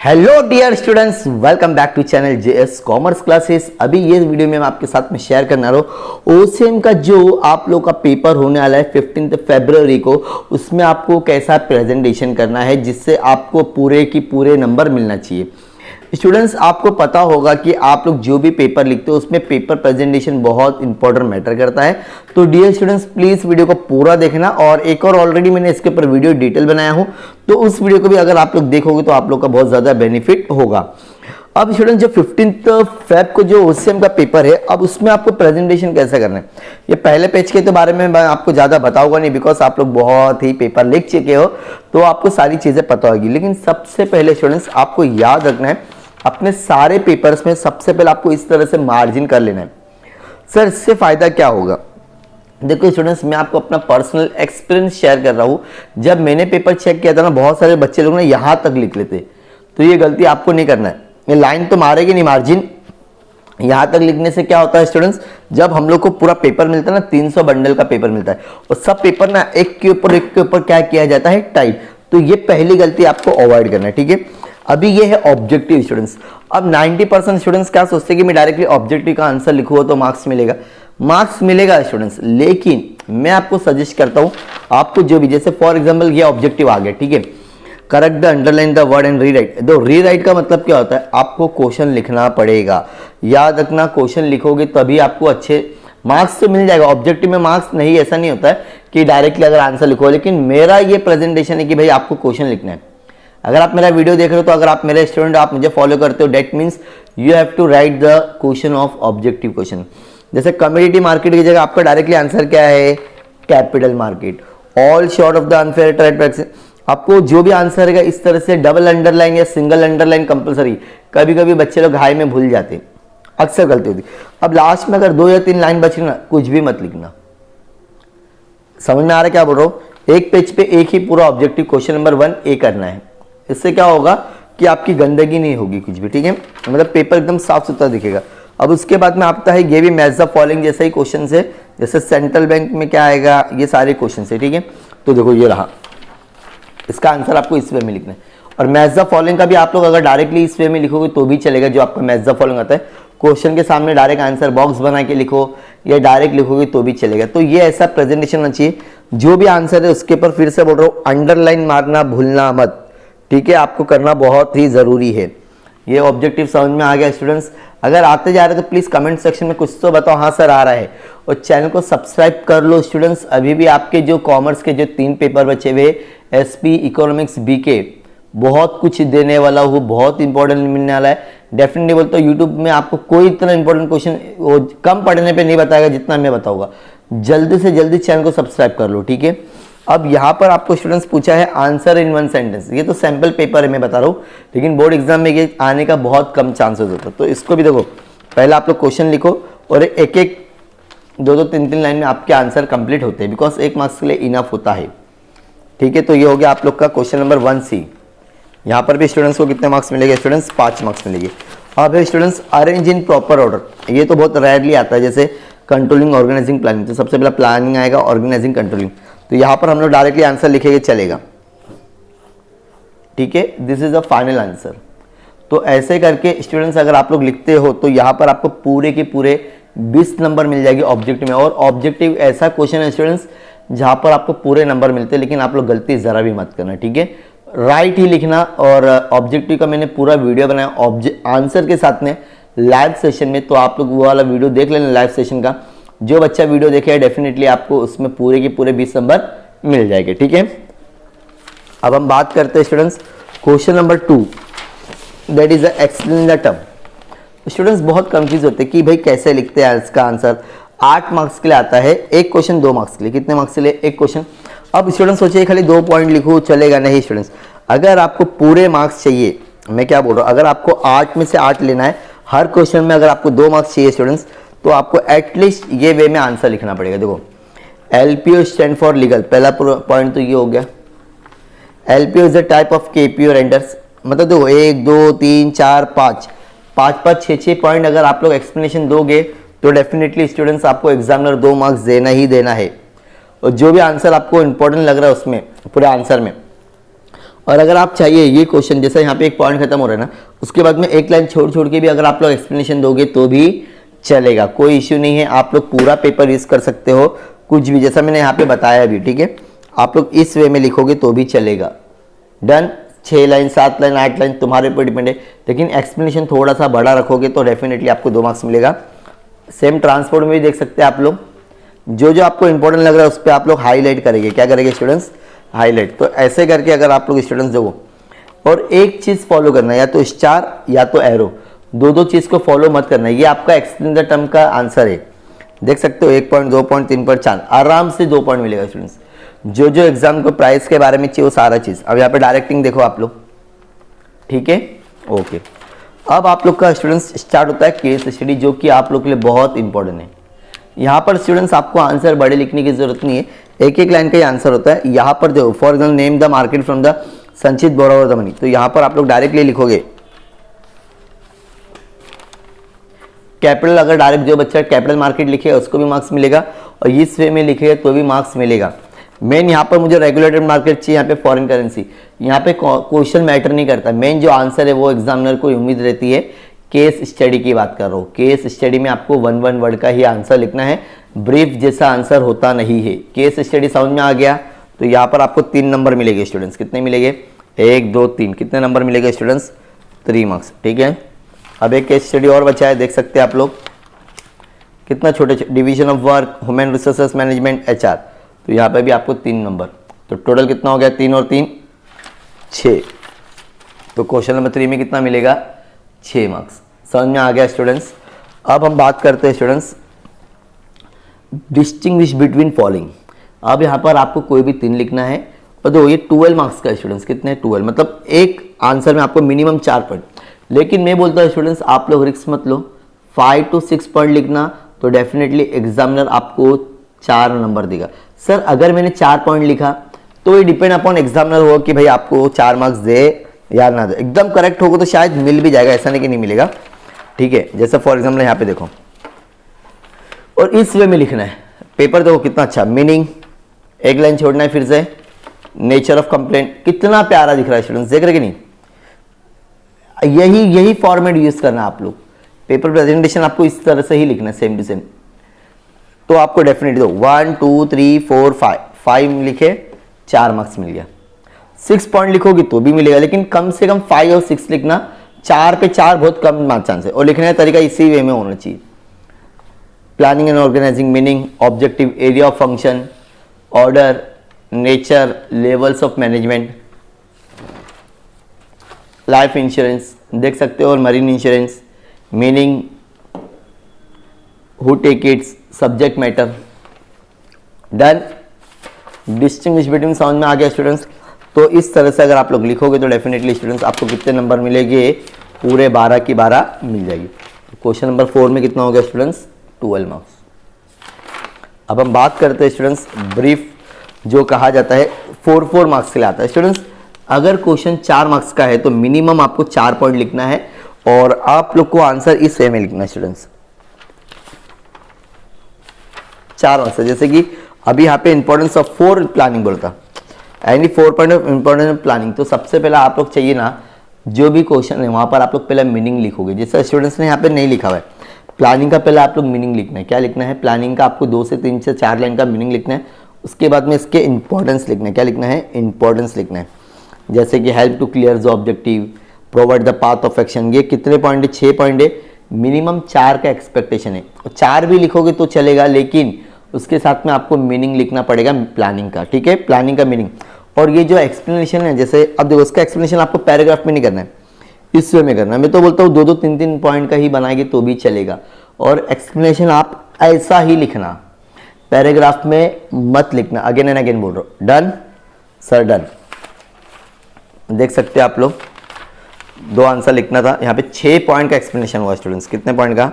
Hello dear students, welcome back to channel JS commerce classes. अभी ये video में मैं आपके साथ में शेयर करना रहा हूँ ओसीएम का जो आप लोग का पेपर होने वाला है 15 फरवरी को, उसमें आपको कैसा प्रेजेंटेशन करना है जिससे आपको पूरे की पूरे नंबर मिलना चाहिए। स्टूडेंट्स, आपको पता होगा कि आप लोग जो भी पेपर लिखते हो उसमें पेपर प्रेजेंटेशन बहुत इंपॉर्टेंट मैटर करता है। तो डियर स्टूडेंट्स, प्लीज वीडियो को पूरा देखना। और एक और ऑलरेडी मैंने इसके ऊपर वीडियो डिटेल बनाया हूं, तो उस वीडियो को भी अगर आप लोग देखोगे तो आप लोग का बहुत ज्यादा बेनिफिट होगा। अब स्टूडेंट, जो 15 फेब को जो ओसीएम का पेपर है, अब उसमें आपको प्रेजेंटेशन कैसे करना है, ये पहले पेज के तो बारे में मैं आपको ज्यादा बताऊंगा नहीं, बिकॉज आप लोग बहुत ही पेपर लिख चुके हो तो आपको सारी चीजें पता होगी। लेकिन सबसे पहले स्टूडेंट्स, आपको याद रखना है अपने सारे पेपर्स में सबसे पहले आपको इस तरह से मार्जिन कर लेना है। सर, इससे फायदा क्या होगा? देखो स्टूडेंट्स, मैं आपको अपना पर्सनल एक्सपीरियंस शेयर कर रहा हूं। जब मैंने पेपर चेक किया था ना, बहुत सारे बच्चे लोग ना यहां तक लिख लेते, तो ये गलती आपको नहीं करना है। ये लाइन तो मारेगी नहीं मार्जिन, यहां तक लिखने से क्या होता है स्टूडेंट्स, जब हम लोग को पूरा पेपर मिलता है ना, 300 बंडल का पेपर मिलता है, और सब पेपर ना एक के ऊपर क्या किया जाता है, टाइप। तो ये पहली गलती आपको अवॉइड करना है, ठीक है। अभी ये है ऑब्जेक्टिव स्टूडेंट्स। अब 90% स्टूडेंट्स क्या सोचते हैं कि मैं डायरेक्टली ऑब्जेक्टिव का आंसर लिखूंगा तो मार्क्स मिलेगा स्टूडेंट्स। लेकिन मैं आपको सजेस्ट करता हूं, आपको जो भी, जैसे फॉर एग्जांपल ये ऑब्जेक्टिव आ गया, ठीक है, correct the underline the word and rewrite. दो रीराइट का मतलब क्या होता है, आपको क्वेश्चन लिखना पड़ेगा। याद रखना, क्वेश्चन लिखोगे तभी आपको अच्छे मार्क्स तो मिल जाएगा। ऑब्जेक्टिव में मार्क्स नहीं, ऐसा नहीं होता है कि डायरेक्टली अगर आंसर लिखो। लेकिन मेरा ये प्रेजेंटेशन है कि भाई आपको क्वेश्चन लिखना है। अगर आप मेरा वीडियो देख रहे हो, तो अगर आप मेरे स्टूडेंट, आप मुझे फॉलो करते हो, that means you have to write the question of objective question. जैसे कमोडिटी मार्केट की जगह आपका डायरेक्टली आंसर क्या है, capital market. All sort of the unfair trade practice. आपको जो भी आंसर है इस तरह से डबल अंडरलाइन या सिंगल अंडरलाइन कंपलसरी। कभी कभी बच्चे लोग हाई में भूल जाते, अक्सर गलती होती। अब लास्ट में अगर 2 या 3 लाइन बच रही ना, कुछ भी मत लिखना। समझ में आ रहा है क्या बोल रहा हूं? एक पेज पे एक ही पूरा ऑब्जेक्टिव क्वेश्चन नंबर 1 ए करना है। इससे क्या होगा कि आपकी गंदगी नहीं होगी कुछ भी, ठीक है, मतलब पेपर एकदम साफ सुथरा दिखेगा। अब उसके बाद में आता है ये भी मैच द फॉलोइंग जैसा ही क्वेश्चन है। जैसे सेंट्रल बैंक में क्या आएगा, ये सारे क्वेश्चन है, ठीक है। तो देखो ये रहा, इसका आंसर आपको इस वे में लिखना है। और मैच द फॉलोइंग का भी आप लोग अगर डायरेक्टली इस वे में लिखोगे तो भी चलेगा। जो आपका मैच द फॉलोइंग आता है, क्वेश्चन के सामने डायरेक्ट आंसर बॉक्स बना के लिखो या डायरेक्ट लिखोगे तो भी चलेगा। तो ये ऐसा प्रेजेंटेशन होना चाहिए। जो भी आंसर है उसके ऊपर फिर से बोल रहा हूँ, अंडरलाइन मारना भूलना मत, ठीक है, आपको करना बहुत ही जरूरी है। ये ऑब्जेक्टिव समझ में आ गया स्टूडेंट्स? अगर आते जा रहे तो प्लीज कमेंट सेक्शन में कुछ तो बताओ, हाँ सर आ रहा है। और चैनल को सब्सक्राइब कर लो स्टूडेंट्स। अभी भी आपके जो कॉमर्स के जो 3 पेपर बचे हुए, एसपी, इकोनॉमिक्स, बीके, बहुत कुछ देने वाला हूँ, बहुत इंपॉर्टेंट मिलने वाला है। डेफिनेटली बोलता हूँ, यूट्यूब में आपको कोई इतना इंपॉर्टेंट क्वेश्चन वो कम पढ़ने पे नहीं बताएगा जितना मैं बताऊंगा। जल्दी से जल्दी चैनल को सब्सक्राइब कर लो, ठीक है। अब यहाँ पर आपको स्टूडेंट्स पूछा है आंसर इन 1 सेंटेंस। ये तो सैंपल पेपर है, मैं बता रहा हूँ, लेकिन बोर्ड एग्जाम में ये आने का बहुत कम चांसेस होता है। तो इसको भी देखो, पहले आप लोग क्वेश्चन लिखो और एक 2 3 लाइन में आपके आंसर कंप्लीट होते हैं, बिकॉज 1 मार्क्स के लिए इनफ होता है, ठीक है। तो ये हो गया आप लोग का क्वेश्चन नंबर 1C। यहाँ पर भी स्टूडेंट्स को कितने मार्क्स मिलेंगे स्टूडेंट्स? 5 मार्क्स मिलेंगे। अब है students arrange in proper order. ये तो बहुत रेयरली आता है, जैसे कंट्रोलिंग, ऑर्गेनाइजिंग, प्लानिंग। तो सबसे पहला प्लानिंग आएगा, ऑर्गेनाइजिंग, कंट्रोलिंग। तो यहाँ पर हम लोग डायरेक्टली आंसर लिखेंगे, चलेगा, ठीक है। This is the final answer. तो ऐसे करके स्टूडेंट्स अगर आप लोग लिखते हो तो यहाँ पर आपको पूरे के पूरे 20 नंबर मिल जाएगी ऑब्जेक्टिव में। और ऑब्जेक्टिव ऐसा क्वेश्चन है स्टूडेंट्स जहाँ पर आपको पूरे नंबर मिलते हैं, लेकिन आप लोग गलती जरा भी मत करना, ठीक है। राइट ही लिखना। और ऑब्जेक्टिव का मैंने पूरा वीडियो बनाया आंसर के साथ में लाइव सेशन में, तो आप लोग वो वाला वीडियो देख लेना लाइव सेशन का। जो बच्चा वीडियो देखे डेफिनेटली आपको उसमें पूरे के पूरे 20 नंबर मिल जाएंगे, ठीक है। अब हम बात करते हैं students question number 2, that is explain the term. Students बहुत कंफ्यूज होते हैं कि भाई कैसे लिखते हैं इसका आंसर। 8 मार्क्स के लिए आता है एक क्वेश्चन, 2 मार्क्स के लिए। कितने मार्क्स के लिए? एक क्वेश्चन। अब स्टूडेंट्स सोचिए खाली 2 पॉइंट लिखो चलेगा? नहीं स्टूडेंट्स, अगर आपको पूरे मार्क्स चाहिए, मैं क्या बोल रहा हूँ, अगर आपको 8 में से 8 लेना है हर क्वेश्चन में, अगर आपको 2 मार्क्स चाहिए स्टूडेंट्स, तो आपको एटलीस्ट ये वे में आंसर लिखना पड़ेगा। देखो, एलपीओ स्टैंड फॉर लीगल, पहला पॉइंट तो ये हो गया। LPO is the type of KPO renders. मतलब देखो 1 2 3 4 5 5 6 पॉइंट अगर आप लोग एक्सप्लेनेशन दोगे तो डेफिनेटली स्टूडेंट्स आपको एग्जामिनर 2 मार्क्स देना ही देना है। और जो भी आंसर आपको इंपॉर्टेंट लग रहा है उसमें पूरे आंसर में, और अगर आप चाहिए ये क्वेश्चन जैसे यहाँ पे एक पॉइंट खत्म हो रहा है ना, उसके बाद में एक लाइन छोड़ छोड़ के भी अगर आप लोग एक्सप्लेनेशन दोगे तो भी चलेगा, कोई इश्यू नहीं है। आप लोग पूरा पेपर यूज कर सकते हो, कुछ भी जैसा मैंने यहाँ पे बताया भी, ठीक है। आप लोग इस वे में लिखोगे तो भी चलेगा। डन। 6 लाइन 7 लाइन 8 लाइन तुम्हारे ऊपर डिपेंड है, लेकिन एक्सप्लेनेशन थोड़ा सा बड़ा रखोगे तो डेफिनेटली आपको 2 मार्क्स मिलेगा। सेम ट्रांसपोर्ट में भी देख सकते हैं आप लोग, जो जो आपको इंपॉर्टेंट लग रहा है उस पर आप लोग हाईलाइट करेंगे। क्या करेंगे स्टूडेंट्स? हाईलाइट। तो ऐसे करके अगर आप लोग स्टूडेंट्स देखो, और एक चीज फॉलो करना है, या तो स्टार या तो एरो, दो चीज को फॉलो मत करना है। ये आपका एक्सप्लेन द टर्म का आंसर है, देख सकते हो। 1 पॉइंट 2 पॉइंट 3 पॉइंट 4 आराम से 2 पॉइंट मिलेगा स्टूडेंट्स। जो जो एग्जाम को प्राइस के बारे में चाहिए वो सारा चीज। अब यहाँ पे डायरेक्टिंग देखो आप लोग, ठीक है, ओके। अब आप लोग का स्टूडेंट्स स्टार्ट होता है केस स्टडी, जो कि आप लोग के लिए बहुत इंपॉर्टेंट है। यहाँ पर स्टूडेंट्स आपको आंसर बड़े लिखने की जरूरत नहीं है, एक एक लाइन का ही आंसर होता है। यहाँ पर देखो, for example name the market from the संचित बोरोवर द मनी, तो यहाँ पर आप लोग डायरेक्टली लिखोगे कैपिटल। अगर डायरेक्ट जो बच्चा कैपिटल मार्केट लिखेगा उसको भी मार्क्स मिलेगा, और इस वे में लिखेगा तो भी मार्क्स मिलेगा। मेन यहाँ पर मुझे रेगुलेटेड मार्केट चाहिए, यहाँ पे फॉरेन करेंसी, यहाँ पे क्वेश्चन मैटर नहीं करता। मेन जो आंसर है वो एग्जामिनर को उम्मीद रहती है। केस स्टडी की बात कर रहा हूँ, केस स्टडी में आपको 1 वर्ड का ही आंसर लिखना है, ब्रीफ जैसा आंसर होता नहीं है। केस स्टडी समझ में आ गया? तो यहाँ पर आपको 3 नंबर मिलेंगे स्टूडेंट्स। कितने मिलेंगे? 1 2 3। कितने नंबर मिलेंगे स्टूडेंट्स? 3 मार्क्स, ठीक है। अब एक केस स्टडी और बचा है, देख सकते हैं आप लोग कितना छोटे, division of work, human resources management, HR, तो यहाँ पे भी आपको 3 नंबर। तो टोटल कितना हो गया? 3 और 3 6। तो क्वेश्चन नंबर 3 में कितना मिलेगा? 6 मार्क्स। समझ में आ गया स्टूडेंट्स? अब हम बात करते हैं स्टूडेंट्स डिस्टिंग्विश बिटवीन फॉलोइंग। अब यहाँ पर आपको कोई भी 3 लिखना है, और दो ये 12 मार्क्स का स्टूडेंट्स। कितने? 12, मतलब एक आंसर में आपको मिनिमम 4 पॉइंट। लेकिन मैं बोलता हूँ स्टूडेंट्स आप लोग रिस्क मत लो, 5 to 6 पॉइंट लिखना, तो डेफिनेटली एग्जामिनर आपको 4 नंबर देगा। सर अगर मैंने 4 पॉइंट लिखा तो ये डिपेंड अपॉन एग्जामिनर होगा कि भाई आपको 4 मार्क्स दे या ना दे। एकदम करेक्ट होगा तो शायद मिल भी जाएगा, ऐसा नहीं कि नहीं मिलेगा, ठीक है। जैसे फॉर एग्जाम्पल यहाँ पे देखो, और इस वे में लिखना है। पेपर देखो कितना अच्छा, मीनिंग एक लाइन छोड़ना है, फिर से नेचर ऑफ कंप्लेंट, कितना प्यारा दिख रहा है स्टूडेंट्स, देख रहे कि नहीं? यही फॉर्मेट यूज करना है आप लोग। पेपर प्रेजेंटेशन आपको इस तरह से ही लिखना है, सेम टू सेम। तो आपको डेफिनेटली दो 1 2 3 4 5 लिखे, 4 मार्क्स मिल गया। 6 पॉइंट लिखोगे तो भी मिलेगा, लेकिन कम से कम 5 और 6 लिखना, 4 पे 4 बहुत कम चांस है। और लिखने का तरीका इसी वे में होना चाहिए। Planning and organising, meaning, objective, area of function, order, nature, levels of management, life insurance देख सकते हो, और marine insurance, meaning, who take its, subject matter. Done. Distinguish between समझ में आ गया स्टूडेंट्स? तो इस तरह से अगर आप लोग लिखोगे तो डेफिनेटली स्टूडेंट्स आपको कितने नंबर मिलेंगे? पूरे 12 की 12 मिल जाएगी। तो क्वेश्चन नंबर 4 में कितना हो गया स्टूडेंट्स? 12 मार्क्स। अब हम बात करते हैं स्टूडेंट्स ब्रीफ, जो कहा जाता है 4 मार्क्स के लिए आता है स्टूडेंट्स। अगर क्वेश्चन 4 मार्क्स का है तो मिनिमम आपको 4 पॉइंट लिखना है, और आप लोग को आंसर इस वे में लिखना है स्टूडेंट्स, 4 आंसर। जैसे कि अभी यहाँ पे इंपॉर्टेंस ऑफ 4 प्लानिंग बोलता, any 4 point of importance of planning. तो सबसे पहला आप लोग चाहिए ना, जो भी क्वेश्चन है वहां पर आप लोग पहले मीनिंग लिखोगे। जैसे स्टूडेंट्स ने यहाँ पे नहीं लिखा हुआ है प्लानिंग का, पहले आप लोग मीनिंग लिखना है। क्या लिखना है? प्लानिंग का आपको 2 से 3 से 4 लाइन का मीनिंग लिखना है। उसके बाद में इसके इंपॉर्टेंस लिखना है। क्या लिखना है? इंपॉर्टेंस लिखना है। जैसे कि help to clear the objective, provide the path of action. ये कितने पॉइंट है? 6 पॉइंट है। मिनिमम 4 का एक्सपेक्टेशन है। 4 भी लिखोगे तो चलेगा, लेकिन उसके साथ में आपको मीनिंग लिखना पड़ेगा प्लानिंग का, ठीक है, प्लानिंग का मीनिंग। और ये जो एक्सप्लेनेशन है, जैसे अब देखो उसका एक्सप्लेनेशन आपको पैराग्राफ में नहीं करना है, इस वे में करना है। मैं तो बोलता हूँ 2-2 3-3 पॉइंट का ही बनाएंगे तो भी चलेगा। और एक्सप्लेनेशन आप ऐसा ही लिखना, पैराग्राफ में मत लिखना। अगेन एंड अगेन बोल रहा हूँ। Done sir? डन। देख सकते हैं आप लोग 2 आंसर लिखना था। यहाँ पे 6 पॉइंट का एक्सप्लेनेशन हुआ स्टूडेंट्स। कितने पॉइंट का?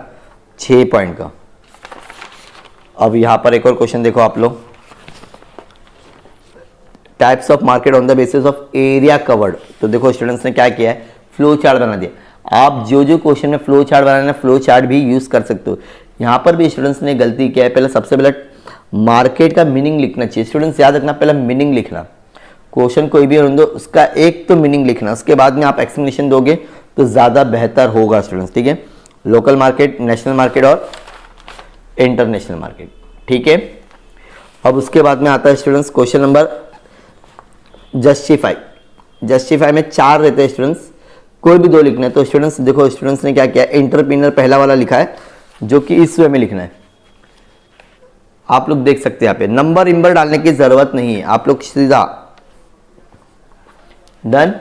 6 पॉइंट का। अब यहाँ पर एक और क्वेश्चन देखो आप लोग, types of market on the basis of area covered. तो देखो स्टूडेंट्स ने क्या किया है, फ्लो चार्ट बना दिया। आप जो जो क्वेश्चन में फ्लो चार्ट बनाना है, फ्लो चार्ट भी यूज कर सकते हो। यहाँ पर भी स्टूडेंट्स ने गलती किया है। पहले सबसे पहले मार्केट का मीनिंग लिखना चाहिए स्टूडेंट्स, याद रखना, पहले मीनिंग लिखना, क्वेश्चन कोई भी होने दो, उसका एक तो मीनिंग लिखना, उसके बाद में आप एक्सप्लेनेशन दोगे तो ज़्यादा बेहतर होगा स्टूडेंट्स, ठीक है। लोकल मार्केट, नेशनल मार्केट और इंटरनेशनल मार्केट, ठीक है। अब उसके बाद में आता है students question number justify. Justify में 4 रहते हैं स्टूडेंट्स, कोई भी 2 लिखना है। तो स्टूडेंट्स देखो, स्टूडेंट्स ने क्या किया, एंटरप्रेन्योर पहला वाला लिखा है जो कि इस वे में लिखना है। आप लोग देख सकते हैं यहाँ पे नंबर इंबर डालने की जरूरत नहीं है, आप लोग सीधा डन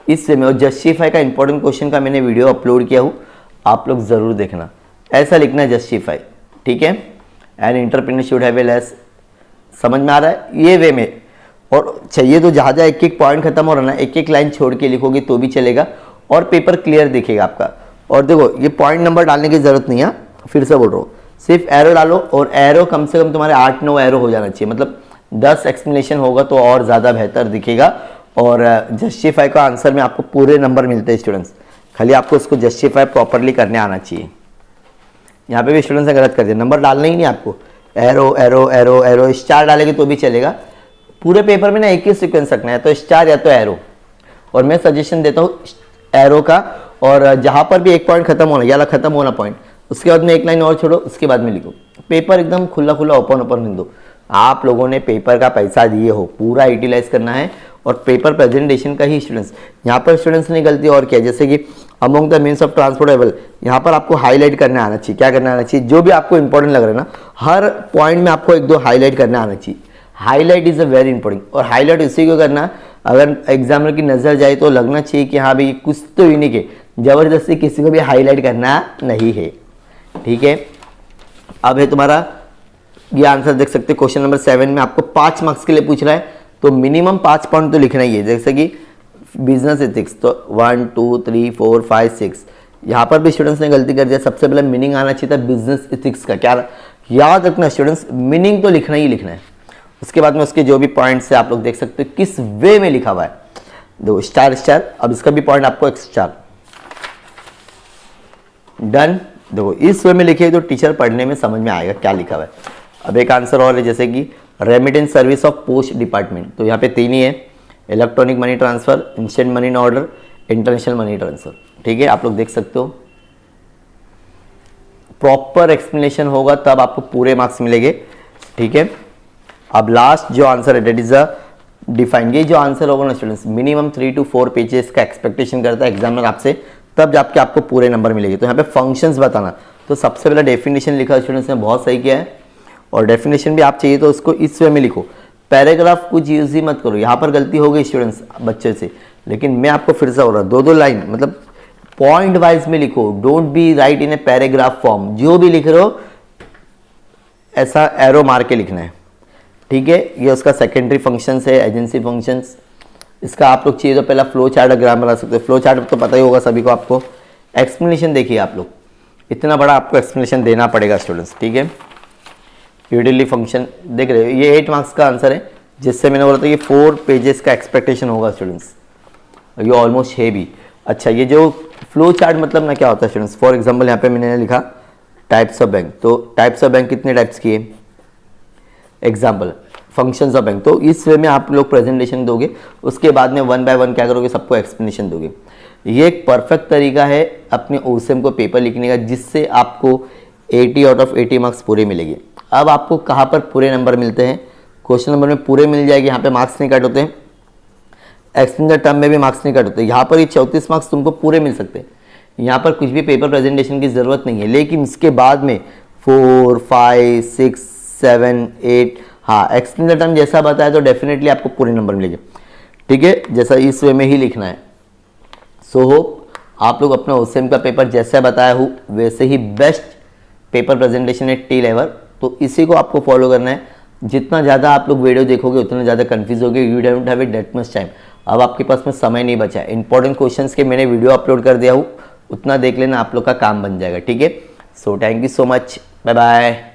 इस वे में। और जस्टिफाई का इंपॉर्टेंट क्वेश्चन का मैंने वीडियो अपलोड किया हूँ, आप लोग जरूर देखना। ऐसा लिखना है जस्टिफाई, ठीक है। And entrepreneur should have a less, समझ में आ रहा है ये वे में। और चाहिए तो जहाँ जहाँ एक एक पॉइंट खत्म हो रहा है ना, एक एक लाइन छोड़ के लिखोगे तो भी चलेगा और पेपर क्लियर दिखेगा आपका। और देखो ये पॉइंट नंबर डालने की जरूरत नहीं है, फिर से बोल रहा हूँ, सिर्फ एरो डालो। और एरो कम से कम तुम्हारे 8-9 एरो हो जाना चाहिए, मतलब 10 एक्सप्लेनेशन होगा तो और ज़्यादा बेहतर दिखेगा। और जस्टिफाई का आंसर में आपको पूरे नंबर मिलते हैं स्टूडेंट्स, खाली आपको उसको जस्टिफाई प्रॉपरली करने आना चाहिए। यहाँ पे भी स्टूडेंट्स ने गलत कर दिया, नंबर डालना ही नहीं आपको, arrow arrow arrow arrow, star डालेंगे तो भी चलेगा। पूरे पेपर में ना एक ही सीक्वेंस रखना है, तो स्टार या तो एरो। और मैं सजेशन देता हूँ एरो का, और जहाँ पर भी एक पॉइंट खत्म होना या खत्म होना पॉइंट, उसके बाद में एक लाइन और छोड़ो, उसके बाद में लिखो। पेपर एकदम खुला खुला ओपन ओपन लिख दो। आप लोगों ने पेपर का पैसा दिए हो, पूरा यूटिलाइज करना है। और पेपर प्रेजेंटेशन का ही स्टूडेंट्स, यहाँ पर स्टूडेंट्स ने गलती और किया, जैसे कि among the means of transportable, यहाँ पर आपको हाईलाइट करने आना चाहिए। क्या करना आना चाहिए, जो भी आपको इंपॉर्टेंट लग रहा है ना, हर पॉइंट में आपको 1-2 हाईलाइट करने आना चाहिए। Highlight is a very important. और हाईलाइट इसी को करना, अगर एग्जामिनर की नजर जाए तो लगना चाहिए कि हाँ भाई कुछ तो यूनिक है, जबरदस्ती किसी को भी हाईलाइट करना नहीं है, ठीक है। अब है तुम्हारा ये आंसर, देख सकते हो क्वेश्चन नंबर 7 में आपको 5 मार्क्स के लिए पूछ रहा है, तो मिनिमम 5 पॉइंट तो लिखना ही है। जैसे कि बिजनेस एथिक्स, तो 1 2 3 4 5 6, यहाँ पर भी स्टूडेंट्स ने गलती कर दिया। सबसे पहले मीनिंग आना चाहिए था बिजनेस एथिक्स का। क्या याद रखना स्टूडेंट्स, मीनिंग तो लिखना ही लिखना है। उसके बाद में उसके जो भी पॉइंट्स है आप लोग देख सकते हो किस वे में लिखा हुआ है। देखो स्टार स्टार, अब इसका भी पॉइंट आपको एक स्टार, डन। देखो इस वे में लिखे तो टीचर पढ़ने में समझ में आएगा क्या लिखा हुआ है। अब एक आंसर और है, जैसे कि remittance service of post department, तो यहाँ पे 3 ही है, electronic money transfer, instant money order, international money transfer, ठीक है। आप लोग देख सकते हो, प्रॉपर एक्सप्लेनेशन होगा तब आपको पूरे मार्क्स मिलेंगे, ठीक है। अब लास्ट जो आंसर है डेट इज अ डिफाइन, ये जो आंसर होगा ना स्टूडेंट्स, मिनिमम 3 to 4 पेजेस का एक्सपेक्टेशन करता है एग्जामिनर आपसे, तब जाके आपको पूरे नंबर मिलेंगे। तो यहाँ पे फंक्शंस बताना, तो सबसे पहले डेफिनेशन लिखा स्टूडेंट्स ने, बहुत सही किया है। और डेफिनेशन भी आप चाहिए तो उसको इस वे में लिखो, पैराग्राफ कुछ यूज ही मत करो। यहाँ पर गलती हो गई स्टूडेंट्स बच्चे से, लेकिन मैं आपको फिर से बोल रहा हूँ, 2-2 लाइन मतलब पॉइंट वाइज में लिखो, don't be right in a paragraph form. जो भी लिख रहे हो ऐसा एरो मार के लिखना है, ठीक है। ये उसका सेकेंडरी फंक्शंस है, एजेंसी फंक्शंस। इसका आप लोग चाहिए तो पहला फ्लो चार्ट ग्राम बना सकते हो। फ्लो चार्ट तो पता ही होगा सभी को। आपको एक्सप्लेनेशन देखिए, आप लोग इतना बड़ा आपको एक्सप्लेनेशन देना पड़ेगा स्टूडेंट्स, ठीक है। यूटिलिटी फंक्शन देख रहे हो, ये 8 मार्क्स का आंसर है, जिससे मैंने बोला था ये 4 पेजेस का एक्सपेक्टेशन होगा स्टूडेंट्स, ये ऑलमोस्ट है भी। अच्छा, ये जो फ्लो चार्ट मतलब ना क्या होता है स्टूडेंट्स, फॉर एग्जांपल यहाँ पे मैंने लिखा टाइप्स ऑफ बैंक, तो टाइप्स ऑफ बैंक कितने टाइप्स की है, एग्जाम्पल फंक्शंस ऑफ बैंक। तो इस वे में आप लोग प्रेजेंटेशन दोगे, उसके बाद में 1 by 1 क्या करोगे, सबको एक्सप्लेनेशन दोगे। ये एक परफेक्ट तरीका है अपने ओसेम को पेपर लिखने का, जिससे आपको 80 out of 80 मार्क्स पूरे मिलेंगे। अब आपको कहाँ पर पूरे नंबर मिलते हैं, क्वेश्चन नंबर में पूरे मिल जाएगी, यहाँ पे मार्क्स नहीं कट होते हैं, एक्सटेंडेड टर्म में भी मार्क्स नहीं कट होते। यहाँ पर ये 34 मार्क्स तुमको पूरे मिल सकते हैं। यहाँ पर कुछ भी पेपर प्रेजेंटेशन की ज़रूरत नहीं है, लेकिन इसके बाद में 4 5 6 7 8 हाँ एक्सटेंडेड टर्म जैसा बताया तो डेफिनेटली आपको पूरे नंबर मिलेंगे, ठीक है। जैसा इस वे में ही लिखना है। सो होप आप लोग अपना ओसेम का पेपर जैसा बताया हूँ वैसे ही बेस्ट पेपर प्रेजेंटेशन है टी लेवल, तो इसी को आपको फॉलो करना है। जितना ज़्यादा आप लोग वीडियो देखोगे उतना ज़्यादा कंफ्यूज होगे। You don't have it that much time, अब आपके पास में समय नहीं बचा है। इंपॉर्टेंट क्वेश्चंस के मैंने वीडियो अपलोड कर दिया हूँ, उतना देख लेना, आप लोग का काम बन जाएगा, ठीक है। So thank you so much, bye bye.